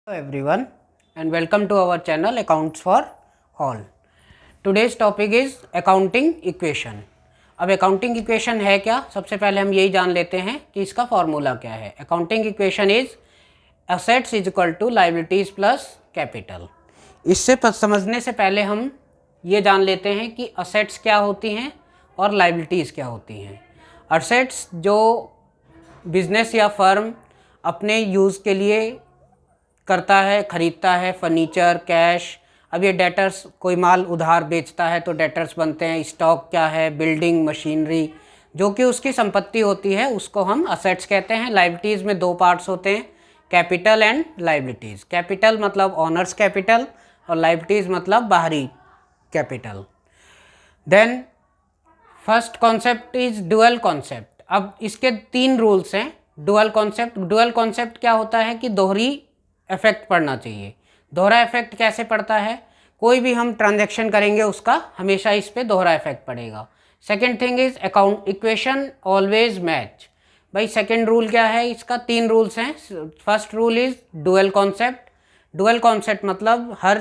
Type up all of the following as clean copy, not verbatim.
Hello everyone and welcome to our channel Accounts for All. Today's topic is accounting equation. अब accounting equation है क्या? सबसे पहले हम यही जान लेते हैं कि इसका फॉर्मूला क्या है. Accounting equation is assets is equal to liabilities plus capital. इससे समझने से पहले हम ये जान लेते हैं कि assets क्या होती हैं और liabilities क्या होती हैं. Assets जो बिजनेस या फर्म अपने यूज़ के लिए करता है, ख़रीदता है, फर्नीचर, कैश. अब ये डेटर्स, कोई माल उधार बेचता है तो डेटर्स बनते हैं. स्टॉक क्या है? बिल्डिंग, मशीनरी, जो कि उसकी संपत्ति होती है, उसको हम असेट्स कहते हैं. लाइबिलिटीज़ में दो पार्ट्स होते हैं, कैपिटल एंड लाइबिलिटीज़. कैपिटल मतलब ऑनर्स कैपिटल और लाइबिलिटीज़ मतलब बाहरी capital. Then first concept is dual concept. अब इसके तीन रूल्स हैं. डुअल कॉन्सेप्ट क्या होता है कि दोहरी इफेक्ट पड़ना चाहिए. दोहरा इफेक्ट कैसे पड़ता है? कोई भी हम ट्रांजैक्शन करेंगे उसका हमेशा इस पे दोहरा इफेक्ट पड़ेगा. Second thing is account equation always match. भाई सेकंड रूल क्या है? इसका तीन रूल्स हैं. First rule is dual concept मतलब हर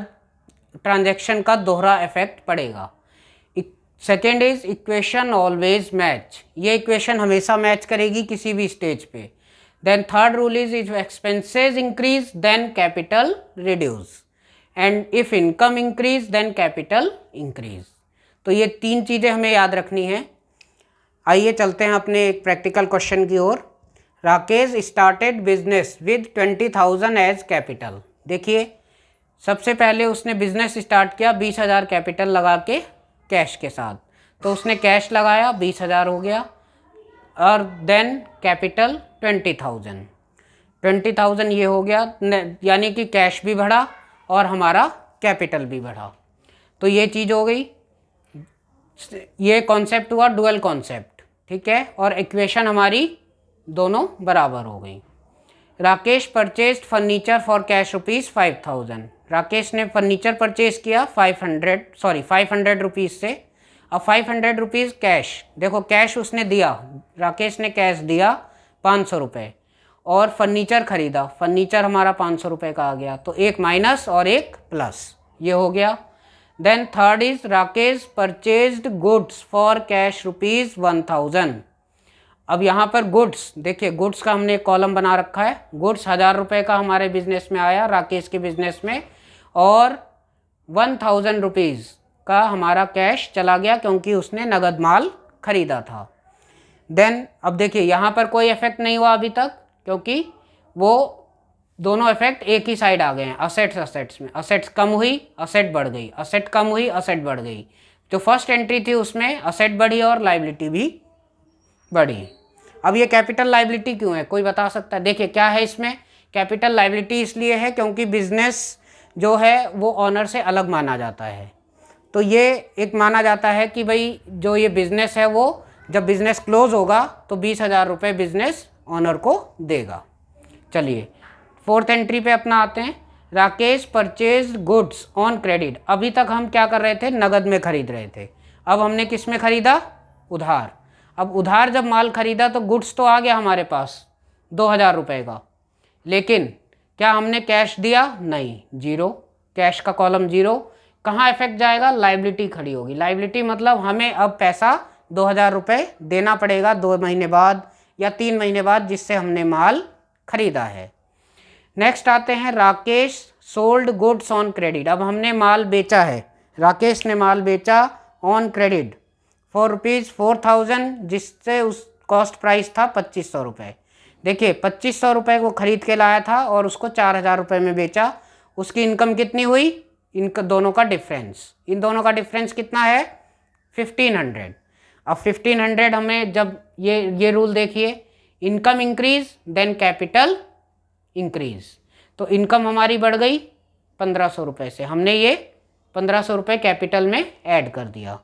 ट्रांजैक्शन का दोहरा इफेक्ट पड़ेगा. Second is equation always match. ये इक्वेशन हमेशा मैच करेगी किसी भी स्टेज पे. Then third rule is if expenses increase then capital reduce and if income increase then capital increase. तो ये तीन चीज़ें हमें याद रखनी है. आइए चलते हैं अपने एक प्रैक्टिकल क्वेश्चन की ओर. Rakesh started business with 20,000 as capital. देखिए सबसे पहले उसने बिजनेस स्टार्ट किया 20,000 कैपिटल लगा के कैश के साथ. तो उसने कैश लगाया 20,000 हो गया और देन कैपिटल 20,000 ये हो गया. यानी कि कैश भी बढ़ा और हमारा कैपिटल भी बढ़ा. तो ये चीज़ हो गई. ये कॉन्सेप्ट हुआ डुअल कॉन्सेप्ट, ठीक है. और इक्वेशन हमारी दोनों बराबर हो गई. Rakesh purchased furniture for cash ₹5,000. Rakesh ने फर्नीचर परचेज किया 500 रुपीज़ से. अब 500 रुपीज़ कैश. देखो कैश उसने दिया, राकेश ने कैश दिया 500 रुपये और फर्नीचर ख़रीदा. फर्नीचर हमारा 500 रुपये का आ गया. तो एक माइनस और एक प्लस, ये हो गया. Then third is Rakesh purchased goods for cash ₹1,000. अब यहाँ पर गुड्स, देखिए गुड्स का हमने एक कॉलम बना रखा है. गुड्स 1,000 रुपये का हमारे बिजनेस में आया, राकेश के बिजनेस में, और 1,000 रुपीज़ का हमारा कैश चला गया क्योंकि उसने नगद माल खरीदा था. देन अब देखिए यहाँ पर कोई इफेक्ट नहीं हुआ अभी तक क्योंकि वो दोनों इफेक्ट एक ही साइड आ गए हैं. असेट्स में असेट्स कम हुई, असेट बढ़ गई, असेट कम हुई, असेट बढ़ गई. जो फर्स्ट एंट्री थी उसमें असेट बढ़ी और लाइबिलिटी भी बढ़ी. अब ये कैपिटल लाइबिलिटी क्यों है, कोई बता सकता है? देखिए क्या है इसमें, कैपिटल लाइबिलिटी इसलिए है क्योंकि बिजनेस जो है वो ऑनर से अलग माना जाता है. तो ये एक माना जाता है कि भाई जो ये बिज़नेस है वो जब बिज़नेस क्लोज होगा तो 20,000 रुपये बिज़नेस ऑनर को देगा. चलिए फोर्थ एंट्री पे अपना आते हैं. Rakesh purchase goods on credit. अभी तक हम क्या कर रहे थे, नगद में खरीद रहे थे. अब हमने किस में ख़रीदा, उधार. अब उधार जब माल खरीदा तो गुड्स तो आ गया हमारे पास 2,000 रुपये का, लेकिन क्या हमने कैश दिया? नहीं, जीरो. कैश का कॉलम जीरो. कहाँ इफेक्ट जाएगा? लाइबिलिटी खड़ी होगी. लाइबिलिटी मतलब हमें अब पैसा 2,000 रुपये देना पड़ेगा 2 महीने बाद या 3 महीने बाद जिससे हमने माल खरीदा है. नेक्स्ट आते हैं Rakesh sold goods on credit. अब हमने माल बेचा है, राकेश ने माल बेचा ऑन क्रेडिट फॉर ₹4,000 जिससे उस कॉस्ट प्राइस था 2,500 रुपये. देखिए 2,500 रुपये को ख़रीद के लाया था और उसको 4,000 रुपये में बेचा. उसकी इनकम कितनी हुई? इन दोनों का डिफरेंस कितना है? 1,500. अब 1,500 हमें जब ये रूल देखिए, income increase then capital increase. तो इनकम हमारी बढ़ गई 1,500 रुपये से, हमने ये 1,500 रुपये कैपिटल में ऐड कर दिया.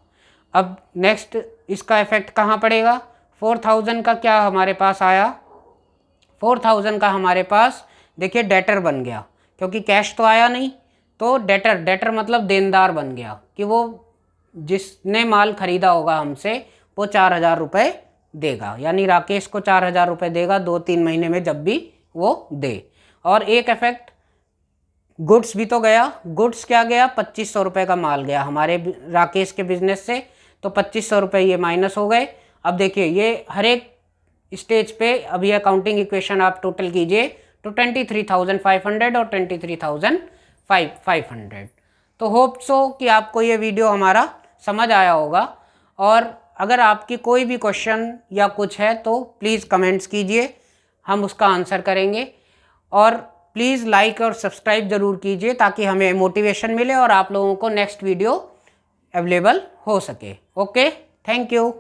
अब नेक्स्ट इसका इफेक्ट कहाँ पड़ेगा? 4,000 का क्या हमारे पास आया? 4,000 का हमारे पास देखिए डेटर बन गया क्योंकि कैश तो आया नहीं. तो डेटर मतलब देनदार बन गया कि वो जिसने माल खरीदा होगा हमसे वो 4,000 रुपये देगा. यानी राकेश को 4,000 रुपये देगा 2-3 महीने में जब भी वो दे. और एक इफेक्ट गुड्स भी तो गया, गुड्स क्या गया, 2500 रुपये का माल गया हमारे राकेश के बिजनेस से, तो 2500 रुपये ये माइनस हो गए। अब देखिए ये हर एक स्टेज पे अब ये अकाउंटिंग इक्वेशन आप टोटल कीजिए तो 23,500 और 23,500। तो होप सो कि आपको ये वीडियो हमारा समझ आया होगा, और अगर आपकी कोई भी क्वेश्चन या कुछ है तो प्लीज़ कमेंट्स कीजिए, हम उसका आंसर करेंगे। और प्लीज़ लाइक और सब्सक्राइब ज़रूर कीजिए ताकि हमें मोटिवेशन मिले और आप लोगों को नेक्स्ट वीडियो अवेलेबल हो सके। Okay, thank you.